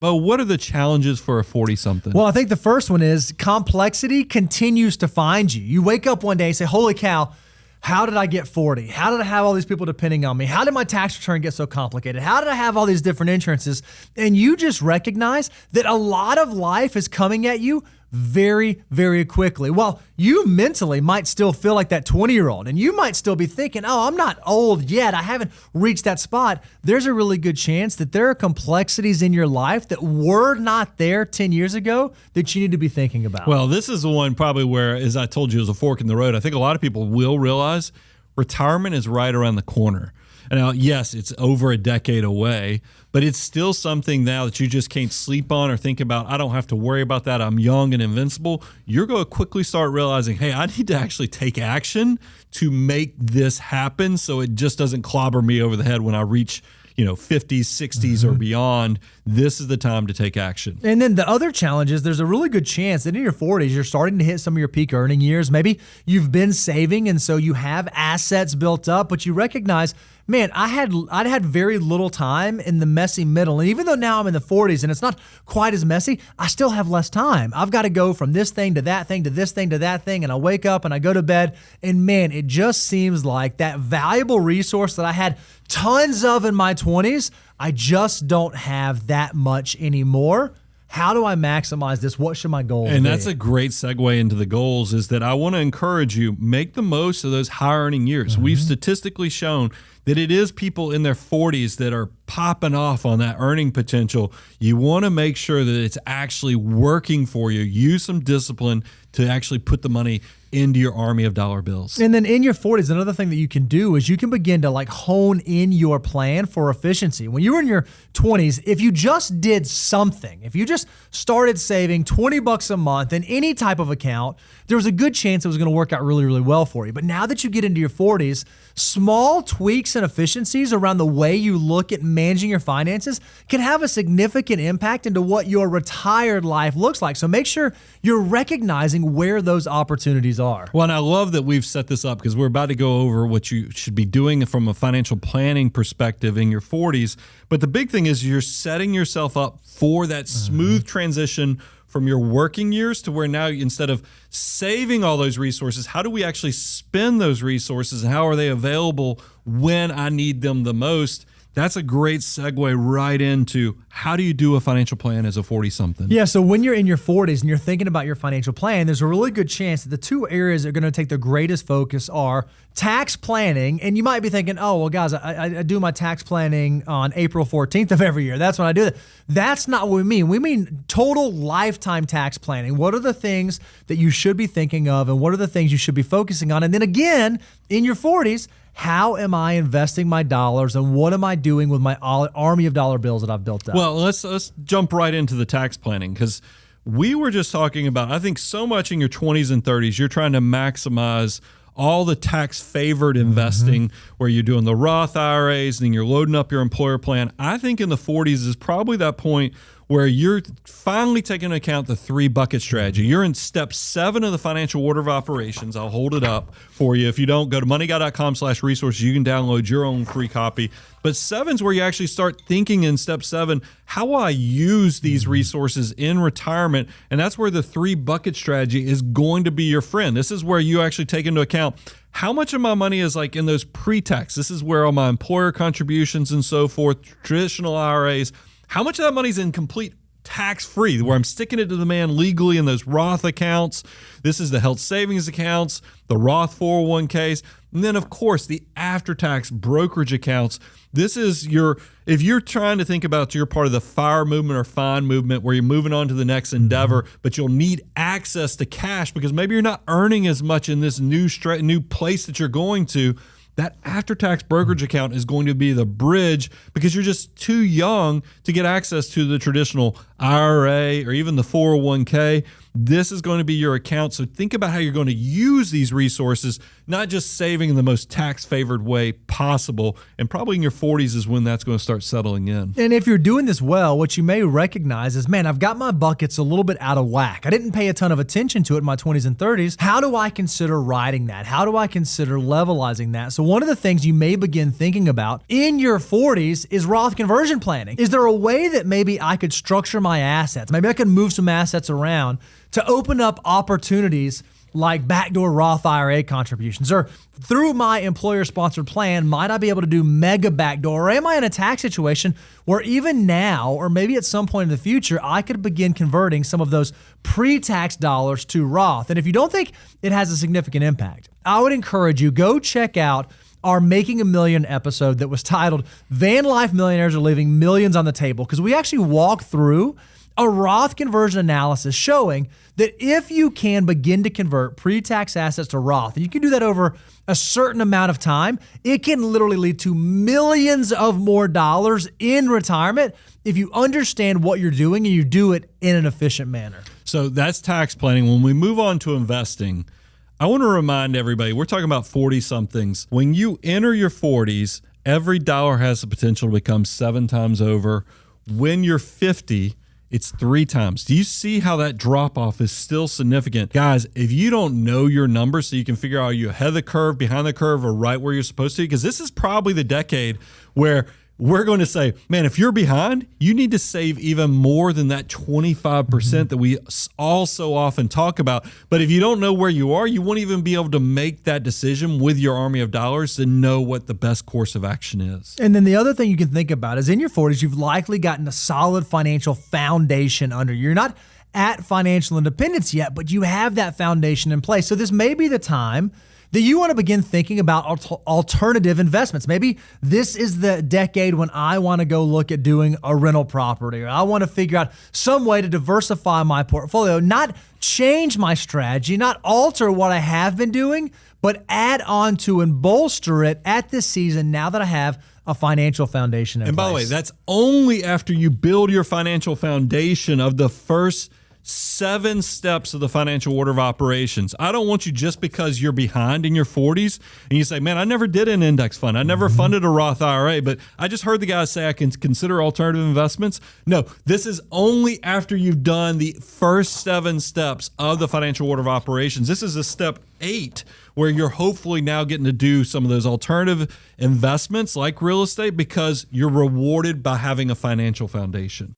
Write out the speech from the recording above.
But what are the challenges for a 40-something? Well, I think the first one is complexity continues to find you. You wake up one day and say, holy cow, how did I get 40? How did I have all these people depending on me? How did my tax return get so complicated? How did I have all these different insurances? And you just recognize that a lot of life is coming at you very, very quickly. Well, you mentally might still feel like that 20-year-old, and you might still be thinking, oh, I'm not old yet. I haven't reached that spot. There's a really good chance that there are complexities in your life that were not there 10 years ago that you need to be thinking about. Well, this is the one probably where, as I told you, is a fork in the road. I think a lot of people will realize retirement is right around the corner. And now, yes, it's over a decade away, but it's still something now that you just can't sleep on or think about. I don't have to worry about that. I'm young and invincible. You're going to quickly start realizing, hey, I need to actually take action to make this happen so it just doesn't clobber me over the head when I reach 50s, 60s, or beyond. This is the time to take action. And then the other challenge is there's a really good chance that in your 40s, you're starting to hit some of your peak earning years. Maybe you've been saving, and so you have assets built up, but you recognize, man, I'd had very little time in the messy middle. And even though now I'm in the 40s and it's not quite as messy, I still have less time. I've got to go from this thing to that thing to this thing to that thing. And I wake up and I go to bed. And man, it just seems like that valuable resource that I had tons of in my 20s, I just don't have that much anymore. How do I maximize this? What should my goals be? And that's a great segue into the goals, is that I want to encourage you, make the most of those high earning years. We've statistically shown that it is people in their 40s that are popping off on that earning potential. You want to make sure that it's actually working for you. Use some discipline to actually put the money into your army of dollar bills. And then in your 40s, another thing that you can do is you can begin to hone in your plan for efficiency. When you were in your 20s, if you just did something, if you just started saving $20 a month in any type of account, there was a good chance it was going to work out really, really well for you. But now that you get into your 40s, small tweaks and efficiencies around the way you look at managing your finances can have a significant impact into what your retired life looks like. So make sure you're recognizing where those opportunities are. Well, and I love that we've set this up because we're about to go over what you should be doing from a financial planning perspective in your 40s. But the big thing is you're setting yourself up for that smooth transition from your working years to where now, instead of saving all those resources, how do we actually spend those resources and how are they available when I need them the most? That's a great segue right into how do you do a financial plan as a 40-something? Yeah, so when you're in your 40s and you're thinking about your financial plan, there's a really good chance that the two areas that are going to take the greatest focus are tax planning. And you might be thinking, oh, well, guys, I do my tax planning on April 14th of every year. That's when I do that. That's not what we mean. We mean total lifetime tax planning. What are the things that you should be thinking of, and what are the things you should be focusing on? And then again, in your 40s, how am I investing my dollars, and what am I doing with my army of dollar bills that I've built up? Well, let's jump right into the tax planning, because we were just talking about, I think so much in your 20s and 30s, you're trying to maximize all the tax-favored investing where you're doing the Roth IRAs and you're loading up your employer plan. I think in the 40s is probably that point where you're finally taking into account the 3-bucket strategy. You're in step 7 of the financial order of operations. I'll hold it up for you. If you don't, go to moneyguy.com/resources. You can download your own free copy. But 7's where you actually start thinking in step 7, how will I use these resources in retirement? And that's where the 3-bucket strategy is going to be your friend. This is where you actually take into account how much of my money is in those pre-tax. This is where all my employer contributions and so forth, traditional IRAs, how much of that money is in complete tax-free, where I'm sticking it to the man legally in those Roth accounts. This is the health savings accounts, the Roth 401ks, and then, of course, the after-tax brokerage accounts. This is if you're trying to think about you're part of the FIRE movement or FINE movement where you're moving on to the next endeavor, but you'll need access to cash because maybe you're not earning as much in this new place that you're going to. That after-tax brokerage account is going to be the bridge because you're just too young to get access to the traditional IRA or even the 401k. This is going to be your account. So think about how you're going to use these resources, not just saving in the most tax-favored way possible. And probably in your 40s is when that's going to start settling in. And if you're doing this well, what you may recognize is, man, I've got my buckets a little bit out of whack. I didn't pay a ton of attention to it in my 20s and 30s. How do I consider riding that? How do I consider levelizing that? So one of the things you may begin thinking about in your 40s is Roth conversion planning. Is there a way that maybe I could structure my assets? Maybe I could move some assets around to open up opportunities like backdoor Roth IRA contributions, or through my employer-sponsored plan, might I be able to do mega backdoor, or am I in a tax situation where even now, or maybe at some point in the future, I could begin converting some of those pre-tax dollars to Roth? And if you don't think it has a significant impact, I would encourage you, go check out our Making a Million episode that was titled Van Life Millionaires Are Leaving Millions on the Table, because we actually walk through a Roth conversion analysis showing that if you can begin to convert pre-tax assets to Roth, and you can do that over a certain amount of time, it can literally lead to millions of more dollars in retirement if you understand what you're doing and you do it in an efficient manner. So that's tax planning. When we move on to investing, I want to remind everybody, we're talking about 40-somethings. When you enter your 40s, every dollar has the potential to become 7 times over. When you're 50, it's 3 times. Do you see how that drop off is still significant? Guys, if you don't know your numbers so you can figure out are you ahead of the curve, behind the curve, or right where you're supposed to be, because this is probably the decade where we're going to say, man, if you're behind, you need to save even more than that 25% that we all so often talk about. But if you don't know where you are, you won't even be able to make that decision with your army of dollars to know what the best course of action is. And then the other thing you can think about is in your 40s, you've likely gotten a solid financial foundation under you. You're not at financial independence yet, but you have that foundation in place. So this may be the time that you want to begin thinking about alternative investments. Maybe this is the decade when I want to go look at doing a rental property, or I want to figure out some way to diversify my portfolio, not change my strategy, not alter what I have been doing, but add on to and bolster it at this season now that I have a financial foundation in place. And by the way, that's only after you build your financial foundation of the first 7 steps of the financial order of operations. I don't want you just because you're behind in your 40s and you say, man, I never did an index fund. I never funded a Roth IRA, but I just heard the guys say I can consider alternative investments. No, this is only after you've done the first 7 steps of the financial order of operations. This is a step 8 where you're hopefully now getting to do some of those alternative investments like real estate because you're rewarded by having a financial foundation.